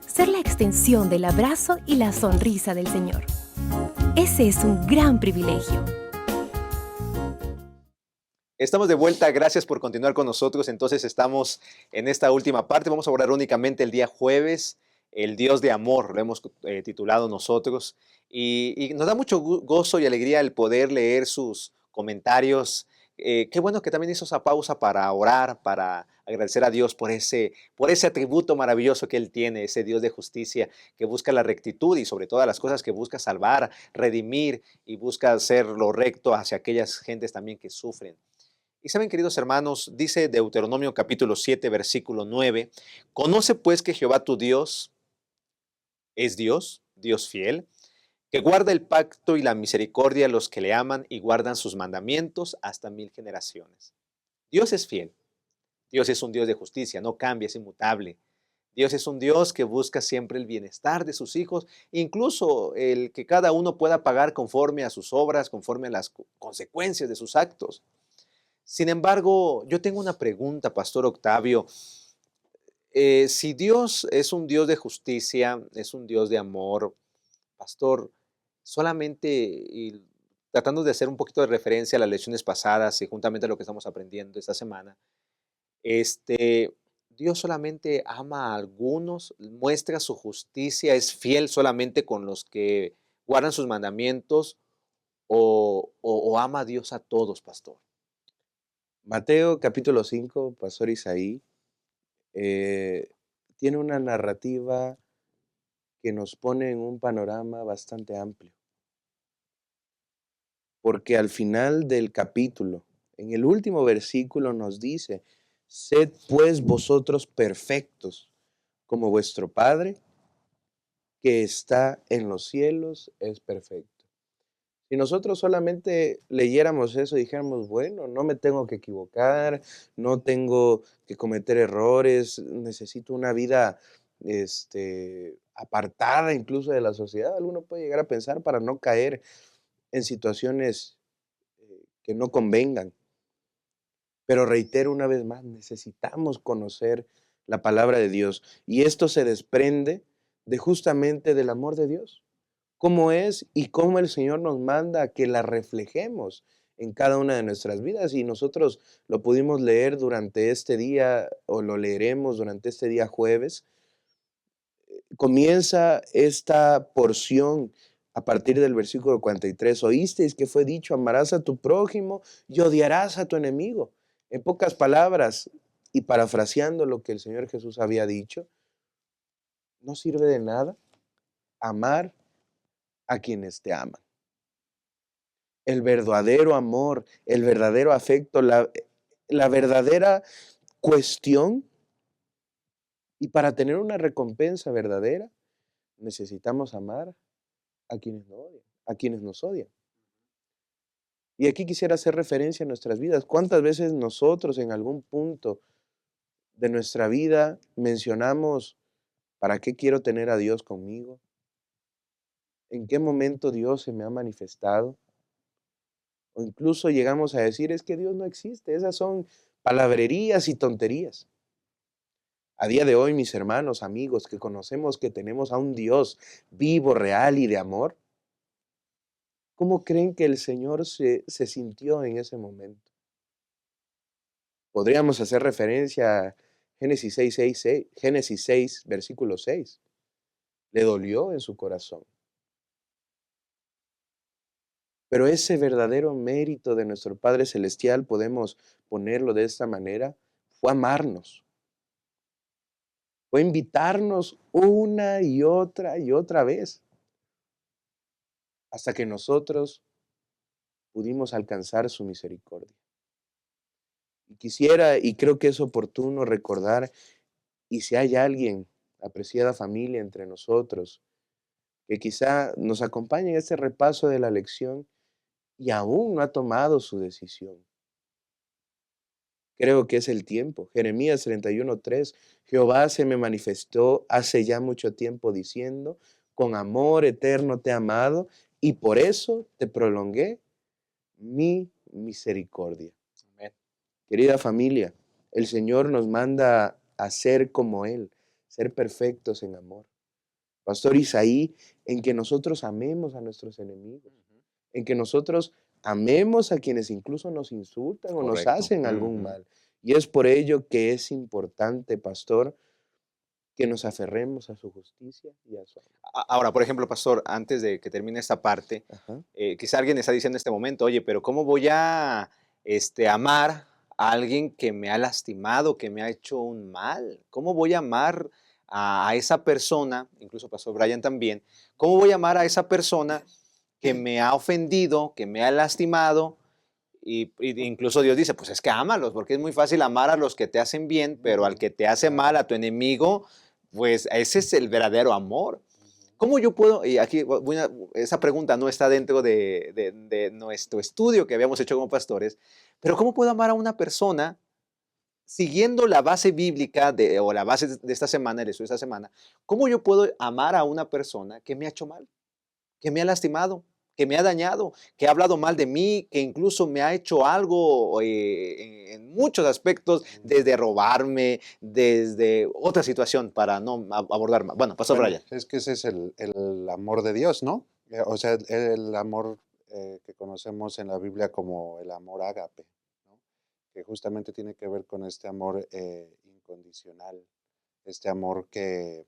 ser la extensión del abrazo y la sonrisa del Señor. Ese es un gran privilegio. Estamos de vuelta, gracias por continuar con nosotros. Entonces estamos en esta última parte, vamos a orar únicamente el día jueves, el Dios de amor, lo hemos titulado nosotros, y nos da mucho gozo y alegría el poder leer sus comentarios Qué bueno que también hizo esa pausa para orar, para agradecer a Dios por ese atributo maravilloso que Él tiene, ese Dios de justicia que busca la rectitud y sobre todas las cosas que busca salvar, redimir y busca hacer lo recto hacia aquellas gentes también que sufren. Y saben, queridos hermanos, dice Deuteronomio capítulo 7, versículo 9, conoce pues que Jehová tu Dios es Dios, Dios fiel, que guarda el pacto y la misericordia a los que le aman y guardan sus mandamientos hasta 1000 generaciones. Dios es fiel. Dios es un Dios de justicia, no cambia, es inmutable. Dios es un Dios que busca siempre el bienestar de sus hijos, incluso el que cada uno pueda pagar conforme a sus obras, conforme a las consecuencias de sus actos. Sin embargo, yo tengo una pregunta, Pastor Octavio. Si Dios es un Dios de justicia, es un Dios de amor, Pastor, solamente y tratando de hacer un poquito de referencia a las lecciones pasadas y juntamente a lo que estamos aprendiendo esta semana, este, Dios solamente ama a algunos, muestra su justicia, es fiel solamente con los que guardan sus mandamientos o ama a Dios a todos, pastor. Mateo capítulo 5, Pastor Isaí, eh, tiene una narrativa que nos pone en un panorama bastante amplio. Porque al final del capítulo, en el último versículo nos dice, sed pues vosotros perfectos, como vuestro Padre que está en los cielos es perfecto. Si nosotros solamente leyéramos eso y dijéramos, bueno, no me tengo que equivocar, no tengo que cometer errores, necesito una vida apartada incluso de la sociedad, alguno puede llegar a pensar para no caer en situaciones que no convengan. Pero reitero una vez más, necesitamos conocer la palabra de Dios y esto se desprende de justamente del amor de Dios. Cómo es y cómo el Señor nos manda a que la reflejemos en cada una de nuestras vidas. Y nosotros lo pudimos leer durante este día, o lo leeremos durante este día jueves. Comienza esta porción a partir del versículo 43. Oísteis que fue dicho, amarás a tu prójimo y odiarás a tu enemigo. En pocas palabras, y parafraseando lo que el Señor Jesús había dicho, no sirve de nada amar a quienes te aman. El verdadero amor, el verdadero afecto, la verdadera cuestión. Y para tener una recompensa verdadera, necesitamos amar a quienes nos odian, a quienes nos odian. Y aquí quisiera hacer referencia a nuestras vidas. ¿Cuántas veces nosotros en algún punto de nuestra vida mencionamos, ¿para qué quiero tener a Dios conmigo? ¿En qué momento Dios se me ha manifestado? O incluso llegamos a decir, es que Dios no existe. Esas son palabrerías y tonterías. A día de hoy, mis hermanos, amigos, que conocemos que tenemos a un Dios vivo, real y de amor, ¿cómo creen que el Señor se sintió en ese momento? Podríamos hacer referencia a Génesis 6, versículo 6. Le dolió en su corazón. Pero ese verdadero mérito de nuestro Padre Celestial, podemos ponerlo de esta manera, fue amarnos. Fue invitarnos una y otra vez, hasta que nosotros pudimos alcanzar su misericordia. Y quisiera, y creo que es oportuno recordar, y si hay alguien, apreciada familia entre nosotros, que quizá nos acompañe en este repaso de la lección y aún no ha tomado su decisión. Creo que es el tiempo. Jeremías 31:3, Jehová se me manifestó hace ya mucho tiempo diciendo, con amor eterno te he amado y por eso te prolongué mi misericordia. Amén. Querida familia, el Señor nos manda a ser como Él, ser perfectos en amor. Pastor Isaí, en que nosotros amemos a nuestros enemigos, en que nosotros amemos a quienes incluso nos insultan o nos Correcto. hacen algún mal. Y es por ello que es importante, pastor, que nos aferremos a su justicia y a su amor. Ahora, por ejemplo, pastor, antes de que termine esta parte, Ajá. quizá alguien está diciendo en este momento, oye, pero ¿cómo voy a amar a alguien que me ha lastimado, que me ha hecho un mal? ¿Cómo voy a amar a esa persona, incluso Pastor Brian también, cómo voy a amar a esa persona que me ha ofendido, que me ha lastimado? Y incluso Dios dice, pues es que ámalos, porque es muy fácil amar a los que te hacen bien, pero al que te hace mal, a tu enemigo, pues ese es el verdadero amor. ¿Cómo yo puedo, y aquí esa pregunta no está dentro de nuestro estudio que habíamos hecho como pastores, pero ¿cómo puedo amar a una persona siguiendo la base bíblica o la base de esta semana, el estudio de esta semana? ¿Cómo yo puedo amar a una persona que me ha hecho mal, que me ha lastimado, que me ha dañado, que ha hablado mal de mí, que incluso me ha hecho algo en muchos aspectos, desde robarme, desde otra situación para no abordar más? Bueno, Pastor Bueno, Brian. es que ese es el amor de Dios, ¿no? O sea, el amor que conocemos en la Biblia como el amor ágape, ¿no? Que justamente tiene que ver con este amor incondicional, este amor que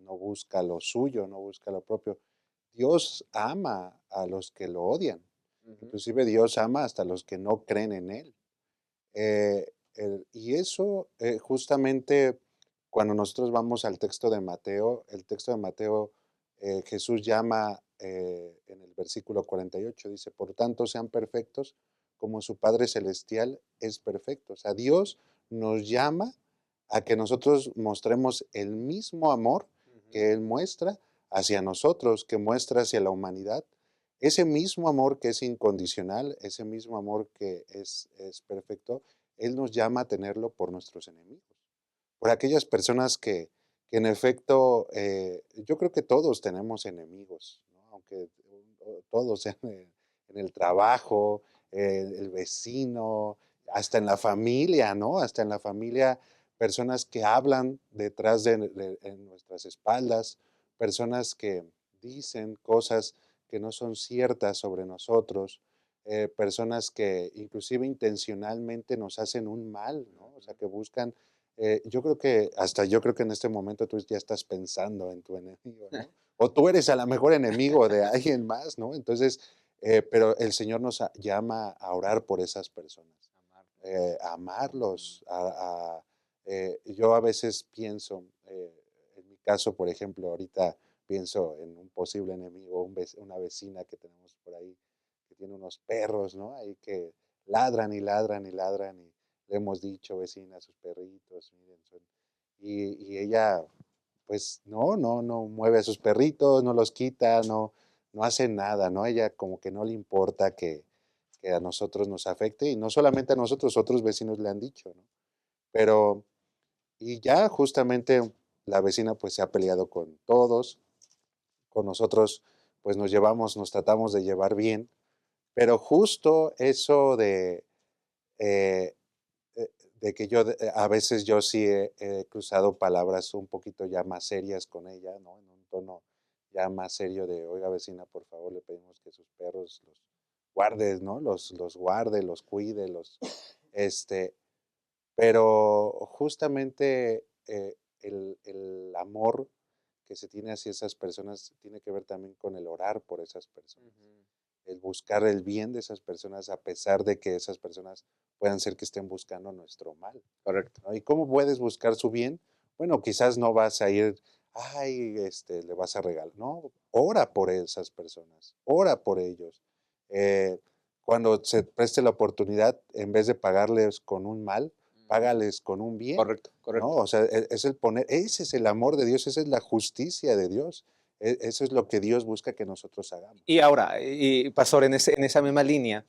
no busca lo suyo, no busca lo propio. Dios ama a los que lo odian, Ujú. inclusive Dios ama hasta los que no creen en Él. Y eso justamente cuando nosotros vamos al texto de Mateo, el texto de Mateo, Jesús llama en el versículo 48, dice, por tanto sean perfectos como su Padre Celestial es perfecto. O sea, Dios nos llama a que nosotros mostremos el mismo amor Ujú. que Él muestra hacia nosotros, que muestra hacia la humanidad. Ese mismo amor que es incondicional, ese mismo amor que es perfecto, Él nos llama a tenerlo por nuestros enemigos, por aquellas personas que en efecto, yo creo que todos tenemos enemigos, ¿no? Aunque todos en el trabajo, el vecino, hasta en la familia, ¿no? Hasta en la familia, personas que hablan detrás en nuestras espaldas, personas que dicen cosas que no son ciertas sobre nosotros, personas que inclusive intencionalmente nos hacen un mal, ¿no? O sea, que buscan, yo creo que en este momento tú ya estás pensando en tu enemigo, ¿no? O tú eres a lo mejor enemigo de alguien más, ¿no? Entonces, pero el Señor nos llama a orar por esas personas, a amarlos, yo a veces pienso, en mi caso, por ejemplo, ahorita pienso en un posible enemigo, una vecina que tenemos por ahí, que tiene unos perros, ¿no? Ahí que ladran y ladran y ladran y le hemos dicho, vecina, sus perritos, miren, y ella, pues, no mueve a sus perritos, no los quita, no hace nada, ¿no? Ella como que no le importa que a nosotros nos afecte, y no solamente a nosotros, otros vecinos le han dicho, ¿no? Pero, y ya justamente la vecina, pues, se ha peleado con todos, con nosotros, pues, nos tratamos de llevar bien, pero justo eso eh, de que a veces yo sí he cruzado palabras un poquito ya más serias con ella, ¿no? En un tono ya más serio de, oiga, vecina, por favor, le pedimos que sus perros los guarde, ¿no? Los guarde, los cuide, este, pero justamente el amor que se tiene hacia esas personas tiene que ver también con el orar por esas personas, Ujú. el buscar el bien de esas personas a pesar de que esas personas puedan ser que estén buscando nuestro mal, Correcto. ¿no? ¿Y cómo puedes buscar su bien? Bueno, quizás no vas a ir, ay, le vas a regalar, no, ora por esas personas, ora por ellos. Eh, Cuando se preste la oportunidad, en vez de pagarles con un mal, Ujú. págales con un bien, Correcto, ¿no? correcto. O sea, es el poner, ese es el amor de Dios, esa es la justicia de Dios, eso es lo que Dios busca que nosotros hagamos. Y ahora, Pastor, en esa misma línea,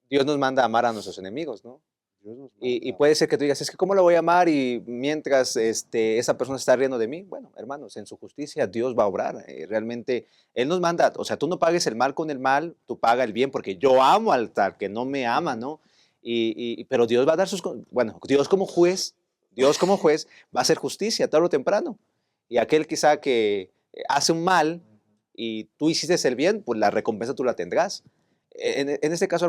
Dios nos manda a amar a nuestros enemigos, ¿no? Dios nos Y manda. puede ser que tú digas, es que ¿cómo lo voy a amar? Y mientras esa persona está riendo de mí, bueno, hermanos, en su justicia Dios va a obrar. Realmente, Él nos manda, o sea, tú no pagues el mal con el mal, tú paga el bien, porque yo amo al tal que no me ama, Ujú. ¿no? Pero Dios va a dar bueno, Dios como juez va a hacer justicia tarde o temprano. Y aquel quizá que hace un mal y tú hiciste el bien, pues la recompensa tú la tendrás. En este caso,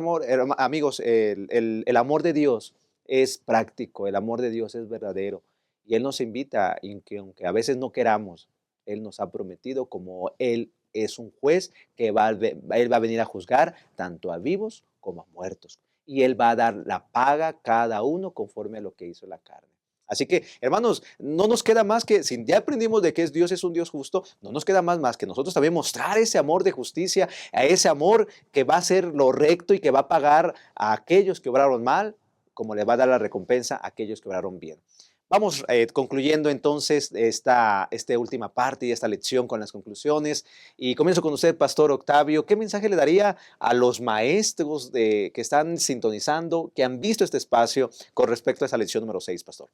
amigos, el amor de Dios es práctico, el amor de Dios es verdadero. Y Él nos invita, y que aunque a veces no queramos, Él nos ha prometido, como Él es un juez, que Él va a venir a juzgar tanto a vivos como a muertos. y Él va a dar la paga a cada uno conforme a lo que hizo la carne. Así que, hermanos, no nos queda más que, si ya aprendimos de que Dios es un Dios justo, no nos queda más que nosotros también mostrar ese amor de justicia, a ese amor que va a ser lo recto y que va a pagar a aquellos que obraron mal, como le va a dar la recompensa a aquellos que obraron bien. Vamos concluyendo entonces esta última parte y esta lección con las conclusiones. Y comienzo con usted, Pastor Octavio. ¿Qué mensaje le daría a los maestros que están sintonizando, que han visto este espacio con respecto a esa lección número 6, Pastor?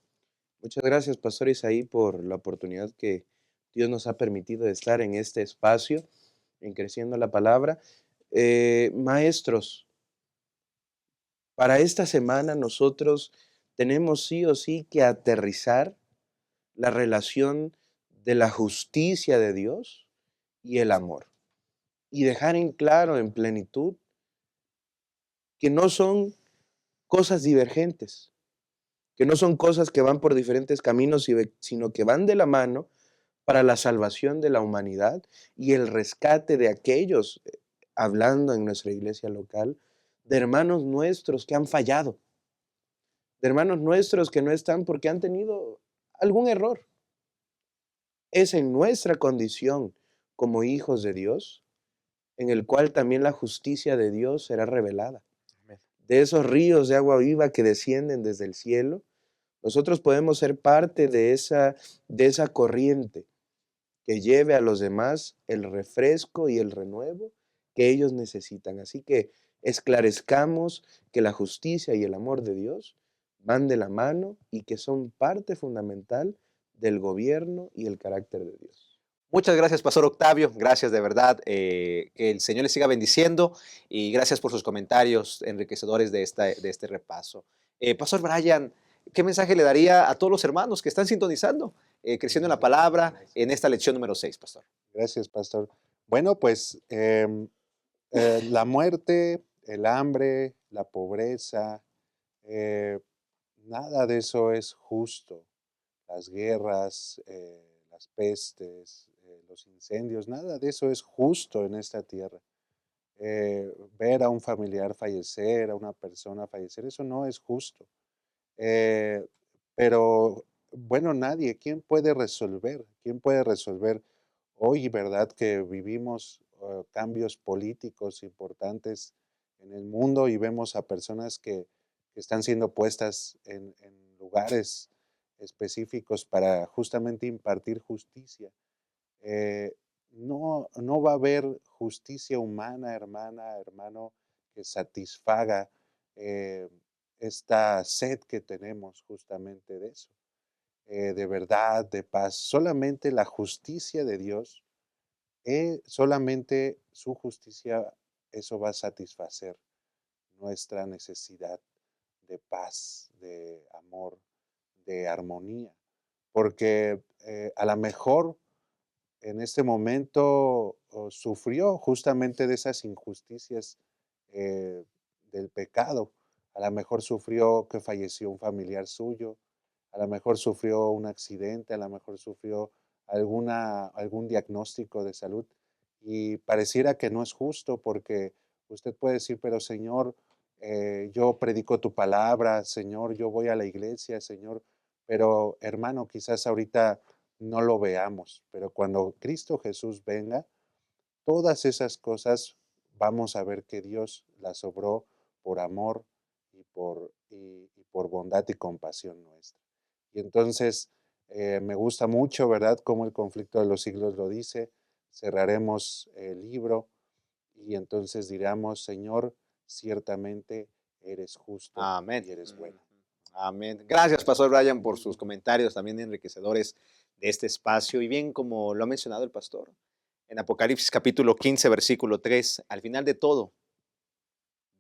Muchas gracias, Pastor Isaí, por la oportunidad que Dios nos ha permitido de estar en este espacio, en Creciendo la Palabra. Maestros, para esta semana nosotros tenemos sí o sí que aterrizar la relación de la justicia de Dios y el amor. Y dejar en claro, en plenitud, que no son cosas divergentes, que no son cosas que van por diferentes caminos, sino que van de la mano para la salvación de la humanidad y el rescate de aquellos, hablando en nuestra iglesia local, de hermanos nuestros que han fallado, de hermanos nuestros que no están porque han tenido algún error. Es en nuestra condición como hijos de Dios, en el cual también la justicia de Dios será revelada. De esos ríos de agua viva que descienden desde el cielo, nosotros podemos ser parte de esa corriente que lleve a los demás el refresco y el renuevo que ellos necesitan. Así que esclarezcamos que la justicia y el amor de Dios van de la mano y que son parte fundamental del gobierno y el carácter de Dios. Muchas gracias, Pastor Octavio. Gracias de verdad. Que el Señor les siga bendiciendo y gracias por sus comentarios enriquecedores de este repaso. Pastor Brian, ¿qué mensaje le daría a todos los hermanos que están sintonizando, creciendo en la palabra, en esta lección número 6, Pastor? Gracias, pastor. Bueno, pues la muerte, el hambre, la pobreza, eh, nada de eso es justo. Las guerras, las pestes, los incendios, nada de eso es justo en esta tierra. Ver a un familiar fallecer, a una persona fallecer, eso no es justo. Eh, pero bueno, nadie, ¿quién puede resolver? ¿Quién puede resolver hoy, verdad, que vivimos cambios políticos importantes en el mundo y vemos a personas que están siendo puestas en lugares específicos para justamente impartir justicia? Eh, no va a haber justicia humana, hermana, hermano, que satisfaga eh, esta sed que tenemos justamente de eso, de verdad, de paz. Solamente la justicia de Dios, solamente su justicia, eso va a satisfacer nuestra necesidad de paz, de amor, de armonía. Porque a lo mejor en este momento sufrió justamente de esas injusticias del pecado. A lo mejor sufrió que falleció un familiar suyo, a lo mejor sufrió un accidente, a lo mejor sufrió algún diagnóstico de salud y pareciera que no es justo porque usted puede decir, pero Señor, yo predico tu palabra, Señor, yo voy a la iglesia, Señor, pero hermano, quizás ahorita no lo veamos, pero cuando Cristo Jesús venga, todas esas cosas vamos a ver que Dios las obró por amor y por bondad y compasión nuestra. Y entonces me gusta mucho, ¿verdad?, cómo el conflicto de los siglos lo dice. Cerraremos el libro y entonces diremos, Señor, ciertamente eres justo Amén. y eres bueno. Amén. Gracias, Pastor Brian, por sus comentarios también enriquecedores de este espacio. Y bien, como lo ha mencionado el pastor, en Apocalipsis capítulo 15, versículo 3, al final de todo,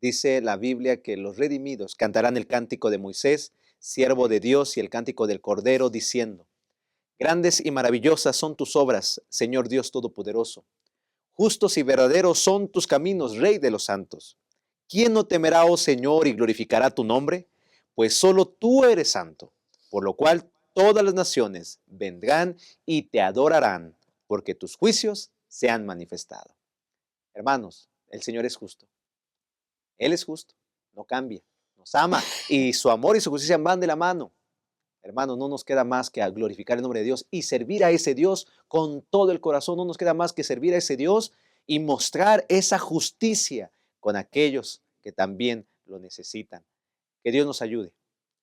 dice la Biblia que los redimidos cantarán el cántico de Moisés, siervo de Dios, y el cántico del Cordero, diciendo: Grandes y maravillosas son tus obras, Señor Dios Todopoderoso. Justos y verdaderos son tus caminos, Rey de los santos. ¿Quién no temerá, oh Señor, y glorificará tu nombre? Pues solo tú eres santo, por lo cual todas las naciones vendrán y te adorarán, porque tus juicios se han manifestado. Hermanos, el Señor es justo. Él es justo. no cambia, nos ama y su amor y su justicia van de la mano. Hermano, no nos queda más que glorificar el nombre de Dios y servir a ese Dios con todo el corazón. No nos queda más que servir a ese Dios y mostrar esa justicia con aquellos que también lo necesitan. Que Dios nos ayude.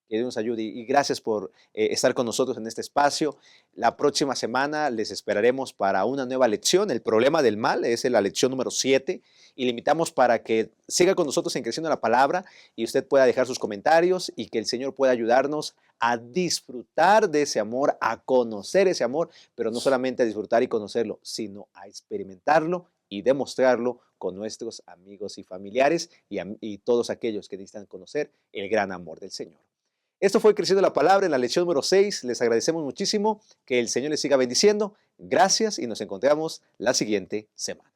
Que Dios nos ayude y gracias por estar con nosotros en este espacio. La próxima semana les esperaremos para una nueva lección. El problema del mal es la lección número 7 y le invitamos para que siga con nosotros en Creciendo la Palabra y usted pueda dejar sus comentarios y que el Señor pueda ayudarnos a disfrutar de ese amor, a conocer ese amor, pero no solamente a disfrutar y conocerlo, sino a experimentarlo y demostrarlo con nuestros amigos y familiares y todos aquellos que necesitan conocer el gran amor del Señor. Esto fue Creciendo la Palabra en la lección número 6. Les agradecemos muchísimo. Que el Señor les siga bendiciendo. Gracias y nos encontramos la siguiente semana.